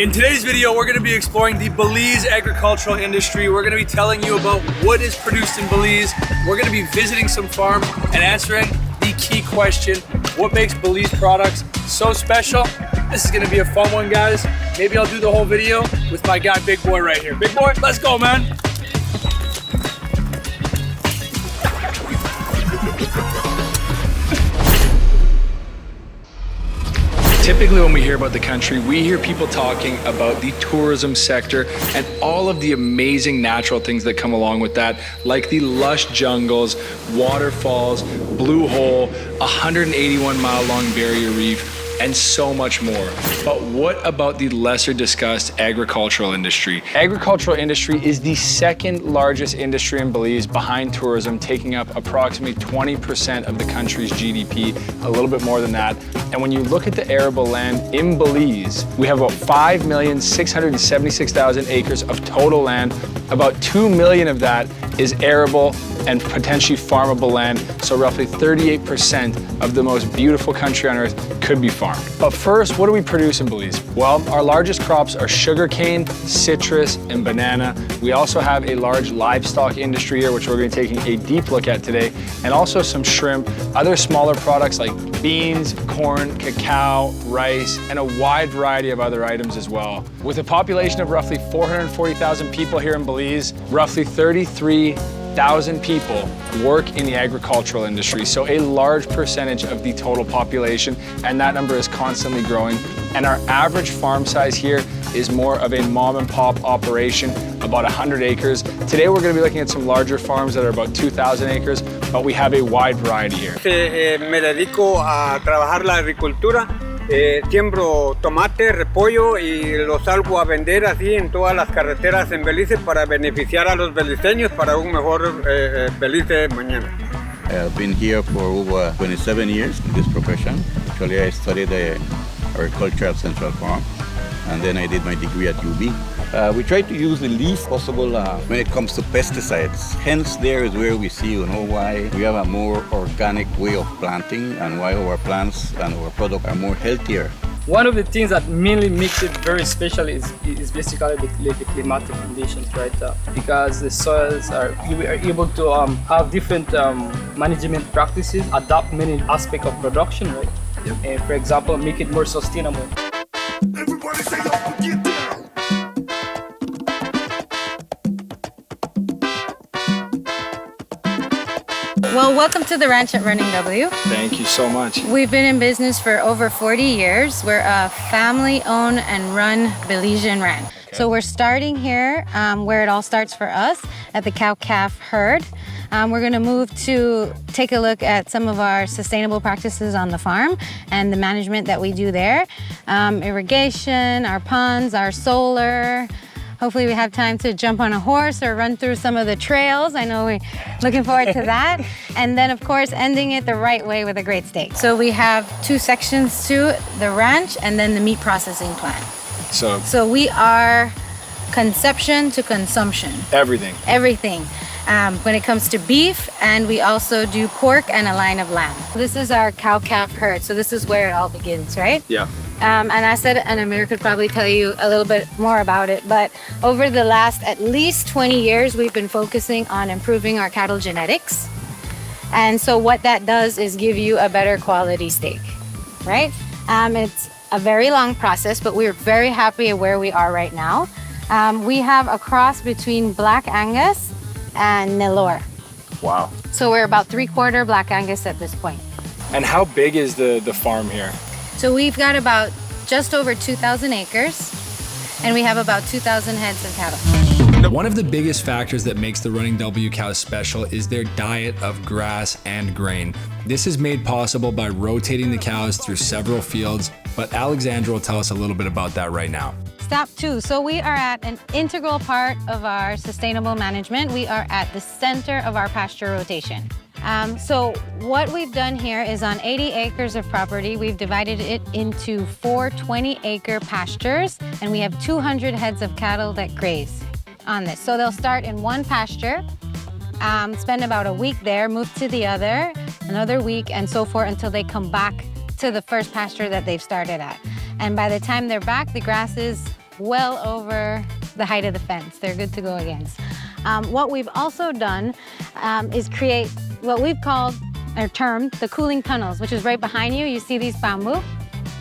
In today's video, we're going to be exploring the Belize agricultural industry. We're going to be telling you about what is produced in Belize. We're going to be visiting some farms and answering the key question, what makes Belize products so special? This is going to be a fun one, guys. Maybe I'll do the whole video with my guy, Big Boy, right here. Big Boy, let's go, man. Typically when we hear about the country, we hear people talking about the tourism sector and all of the amazing natural things that come along with that, like the lush jungles, waterfalls, blue hole, 181-mile-long barrier reef, and so much more. But what about the lesser discussed agricultural industry? Agricultural industry is the second largest industry in Belize behind tourism, taking up approximately 20% of the country's GDP, a little bit more than that. And when you look at the arable land in Belize, we have about 5,676,000 acres of total land. About 2 million of that is arable and potentially farmable land, so roughly 38% of the most beautiful country on earth could be farmed. But first, what do we produce in Belize? Well, our largest crops are sugarcane, citrus, and banana. We also have a large livestock industry here, which we're going to be taking a deep look at today, and also some shrimp, other smaller products like beans, corn, cacao, rice, and a wide variety of other items as well. With a population of roughly 440,000 people here in Belize, roughly 33,000 people work in the agricultural industry, so a large percentage of the total population, and that number is constantly growing. And our average farm size here is more of a mom and pop operation, about 100 acres. Today we're going to be looking at some larger farms that are about 2,000 acres, but we have a wide variety here. Me dedico a trabajar la agricultura. Siembro tomate, repollo y los salgo a vender así en todas las carreteras en Belice para beneficiar a los beliceños para un mejor Belice mañana. I've been here for over 27 years in this profession. Actually, I studied agriculture at Central Farm, and then I did my degree at UB. We try to use the least possible when it comes to pesticides. Hence, there is where we see, why we have a more organic way of planting and why our plants and our products are more healthier. One of the things that mainly makes it very special is basically the climatic conditions, right? Because the soils we are able to have different management practices, adapt many aspects of production, right? Yep. And for example, make it more sustainable. Everybody say, "Yo, get down." Well, welcome to the ranch at Running W. Thank you so much. We've been in business for over 40 years. We're a family-owned and run Belizean ranch. Okay. So we're starting here where it all starts for us at the cow-calf herd. We're going to move to take a look at some of our sustainable practices on the farm and the management that we do there. Irrigation, our ponds, our solar. Hopefully we have time to jump on a horse or run through some of the trails. I know we're looking forward to that. And then of course, ending it the right way with a great steak. So we have two sections to the ranch and then the meat processing plant. So we are conception to consumption. Everything. Everything. When it comes to beef, and we also do pork and a line of lamb. This is our cow-calf herd, so this is where it all begins, right? Yeah. And I said, and Amir could probably tell you a little bit more about it, but over the last at least 20 years, we've been focusing on improving our cattle genetics. And so what that does is give you a better quality steak, right? It's a very long process, but we're very happy where we are right now. We have a cross between Black Angus and Nelore. Wow. So we're about 3/4 Black Angus at this point. And how big is the farm here? So we've got about just over 2,000 acres, and we have about 2,000 heads of cattle. One of the biggest factors that makes the Running W cows special is their diet of grass and grain. This is made possible by rotating the cows through several fields, but Alexandra will tell us a little bit about that right now. Step 2. So we are at an integral part of our sustainable management. We are at the center of our pasture rotation. So what we've done here is on 80 acres of property, we've divided it into 4 20-acre pastures, and we have 200 heads of cattle that graze on this. So they'll start in one pasture, spend about a week there, move to the other, another week, and so forth until they come back to the first pasture that they've started at. And by the time they're back, the grass is well over the height of the fence. They're good to go against. What we've also done is create what we've called or termed the cooling tunnels, which is right behind you. You see these bamboo?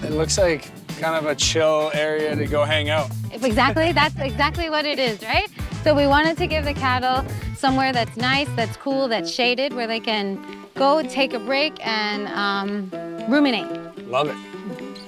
It looks like kind of a chill area to go hang out. Exactly, that's exactly what it is, right? So we wanted to give the cattle somewhere that's nice, that's cool, that's shaded, where they can go take a break and ruminate. Love it.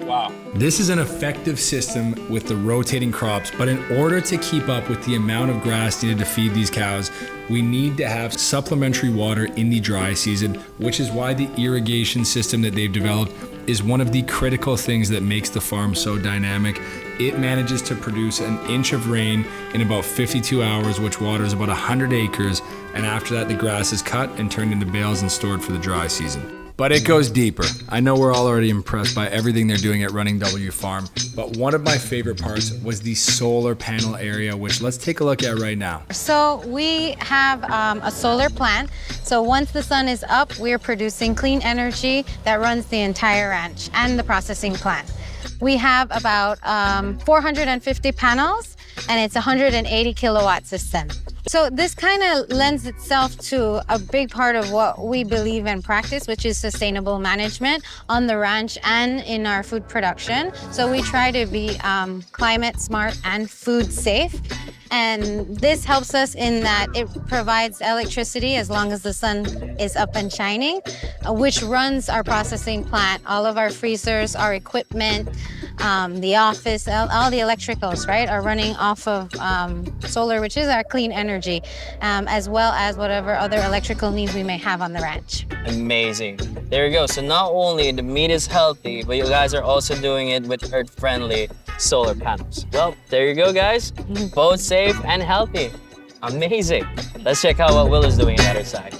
Wow. This is an effective system with the rotating crops, but in order to keep up with the amount of grass needed to feed these cows, we need to have supplementary water in the dry season, which is why the irrigation system that they've developed is one of the critical things that makes the farm so dynamic. It manages to produce an inch of rain in about 52 hours, which waters about 100 acres, and after that the grass is cut and turned into bales and stored for the dry season. But it goes deeper. I know we're all already impressed by everything they're doing at Running W Farm, but one of my favorite parts was the solar panel area, which let's take a look at right now. So we have a solar plant. So once the sun is up, we're producing clean energy that runs the entire ranch and the processing plant. We have about 450 panels, and it's a 180 kilowatt system. So this kind of lends itself to a big part of what we believe and practice, which is sustainable management on the ranch and in our food production. So we try to be climate smart and food safe. And this helps us in that it provides electricity as long as the sun is up and shining, which runs our processing plant, all of our freezers, our equipment, the office, all the electricals, right, are running off of solar, which is our clean energy, as well as whatever other electrical needs we may have on the ranch. Amazing. There you go. So not only the meat is healthy, but you guys are also doing it with earth-friendly solar panels. Well, there you go, guys. Both safe and healthy. Amazing. Let's check out what Will is doing on the other side.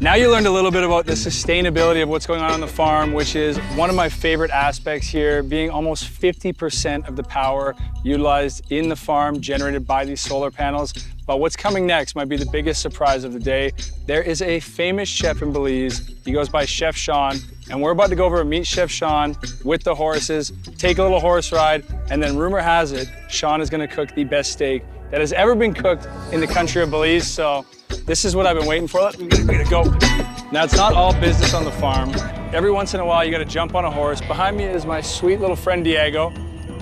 Now you learned a little bit about the sustainability of what's going on the farm, which is one of my favorite aspects here, being almost 50% of the power utilized in the farm generated by these solar panels. But what's coming next might be the biggest surprise of the day. There is a famous chef in Belize. He goes by Chef Sean, and we're about to go over and meet Chef Sean with the horses, take a little horse ride, and then rumor has it, Sean is gonna cook the best steak that has ever been cooked in the country of Belize. So this is what I've been waiting for. We're gonna go. Now, it's not all business on the farm. Every once in a while, you gotta jump on a horse. Behind me is my sweet little friend Diego.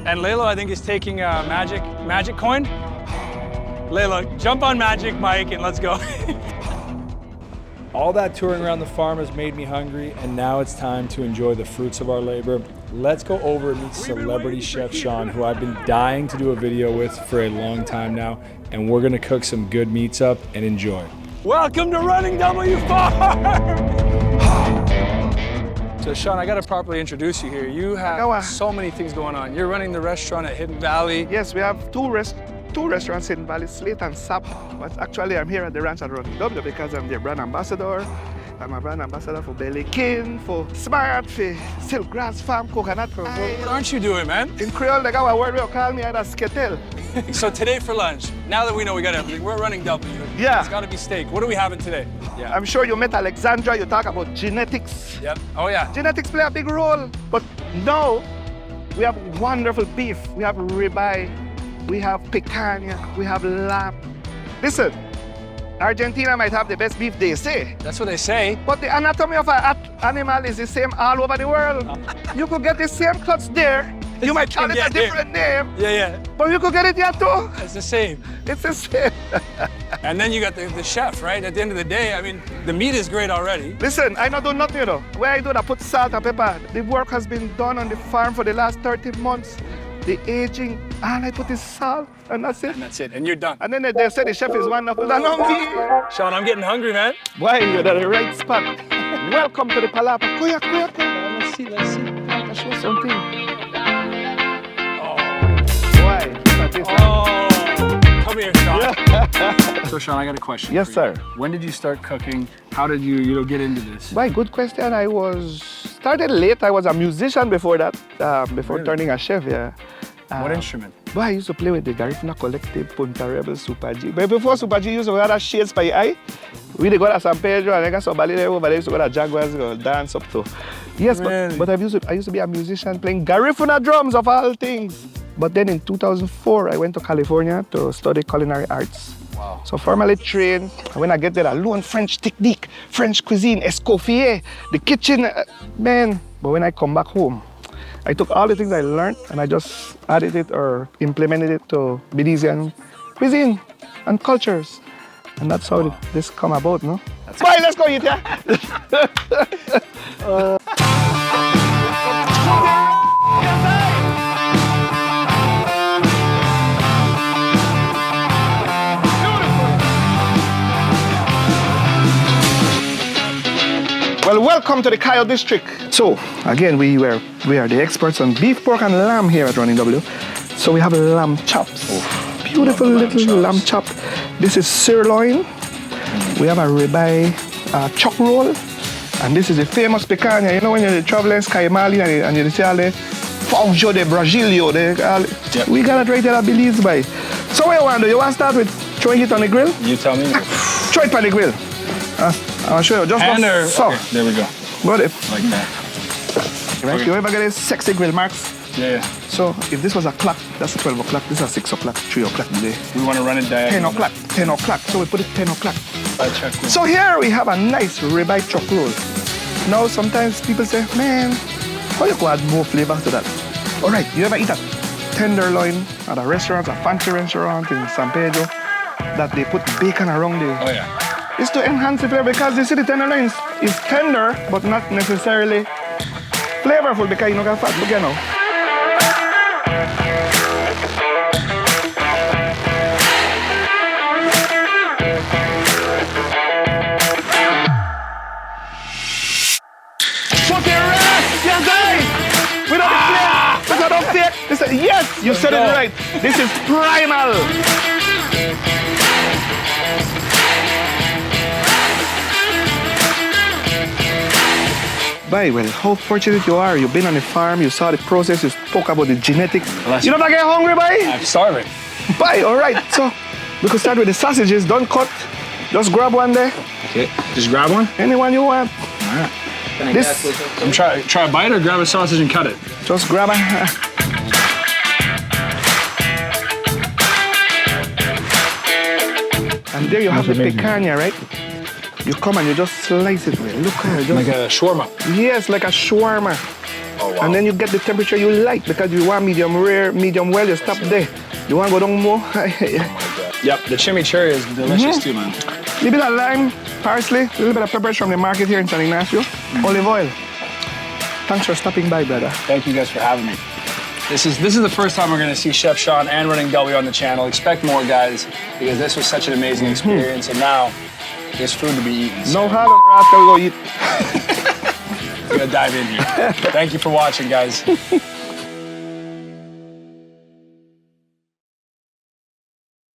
And Layla, I think, is taking a magic coin. Layla, jump on Magic Mike and let's go. All that touring around the farm has made me hungry, and now it's time to enjoy the fruits of our labor. Let's go over and meet celebrity Chef Sean, who I've been dying to do a video with for a long time now, and we're gonna cook some good meats up and enjoy. Welcome to Running W Farm! So Sean, I gotta properly introduce you here. You have so many things going on. You're running the restaurant at Hidden Valley. Yes, we have two restaurants in Valley, Slate and Sap. But actually, I'm here at the ranch at Running W because I'm their brand ambassador. I'm a brand ambassador for Belizean, for Smart, for Silkgrass Farm, Coconut. What aren't you doing, man? In Creole, they got a word they'll call me either sketel. So today for lunch, now that we know we got everything, we're Running W. Yeah. It's gotta be steak. What are we having today? Yeah. I'm sure you met Alexandra, you talk about genetics. Yep. Oh yeah. Genetics play a big role. But now, we have wonderful beef. We have ribeye. We have picanha, we have lamb. Listen, Argentina might have the best beef, they say. That's what they say. But the anatomy of an animal is the same all over the world. You could get the same cuts there. You might call it a different name. Yeah. But you could get it here too. It's the same. It's the same. And then you got the chef, right? At the end of the day, I mean, the meat is great already. Listen, I don't do nothing, you know. Where I do, I put salt and pepper. The work has been done on the farm for the last 30 months. The aging, all I put is salt, and that's it. And that's it, and you're done. And then they say the chef is wonderful. That's not me. Sean, I'm getting hungry, man. Why, you're at the right spot. Welcome to the Palapa. Koya. Let's see. I'll show something. Oh. Why? Come here, Sean. So, Sean, I got a question. Yes, sir. When did you start cooking? How did you get into this? Why, good question. I started late. I was a musician before that, before turning a chef, yeah. What instrument? Well, I used to play with the Garifuna Collective, Punta Rebel, Super G. But before Super G, used to wear that shades by eye. We go to San Pedro and I got somebody there over there used to go to Jaguars, go dance up to. Yes, Really? but I used to be a musician playing Garifuna drums of all things. But then in 2004, I went to California to study culinary arts. Wow. So formally trained. When I get there, I learn French technique, French cuisine, escoffier, the kitchen, man. But when I come back home, I took all the things I learned and I just added it or implemented it to Belizean cuisine and cultures. And that's how this come about, no? Bye, let's go eat, yeah? Well, welcome to the Kyle district. So, again, we are the experts on beef, pork, and lamb here at Running W. So we have lamb chops. Beautiful little lamb chop. This is sirloin. We have a ribeye chuck roll. And this is a famous picanha. You know when you're traveling Sky Mali and you see all the Faujo de Bragilio. Yep. We got it right there at Belize, by. So what you want to do? You want to start with throwing it on the grill? You tell me. Throw it on the grill. I'll show you. Just Hand or, so. okay, there we go. Got it. Like that. Right? Okay. You ever get these sexy grill marks? Yeah. So if this was a clock, that's 12 o'clock. This is 6 o'clock, 3 o'clock today. We want to run it 10 diagonal. o'clock, 10 o'clock. So we put it 10 o'clock. Check. So here we have a nice ribeye chuck roll. Now sometimes people say, man, how you can add more flavor to that? All right, you ever eat a tenderloin at a restaurant, a fancy restaurant in San Pedro, that they put bacon around the... Oh yeah. It's to enhance the flavor because you see the tenderloin is tender, but not necessarily flavorful because you don't got fat. Look here now. Put your rest, yes, guys! We don't play. We don't fake. This is, yes, you said it right. This is primal. Bye, well, how fortunate you are. You've been on the farm, you saw the process, you spoke about the genetics. You don't get hungry, bye? I'm starving. Bye, all right. So, we could start with the sausages. Don't cut. Just grab one there. Okay. Just grab one. Anyone you want. All right. This, I'm try a bite or grab a sausage and cut it. just grab a... And there you have the picanha, right? You come and you just slice it. Look here. Just, Like a shawarma. yes, like a shawarma. Oh, wow. And then you get the temperature you like because you want medium rare, medium well, you stop there. You want to go down more? Yep, the chimichurri is delicious too, man. A little bit of lime, parsley, a little bit of peppers from the market here in San Ignacio, olive oil. Thanks for stopping by, brother. Thank you guys for having me. This is the first time we're going to see Chef Sean and Running W on the channel. Expect more, guys, because this was such an amazing experience, and now there's food to be eaten. So No hard on we go eat. we're going to dive in here. Thank you for watching, guys.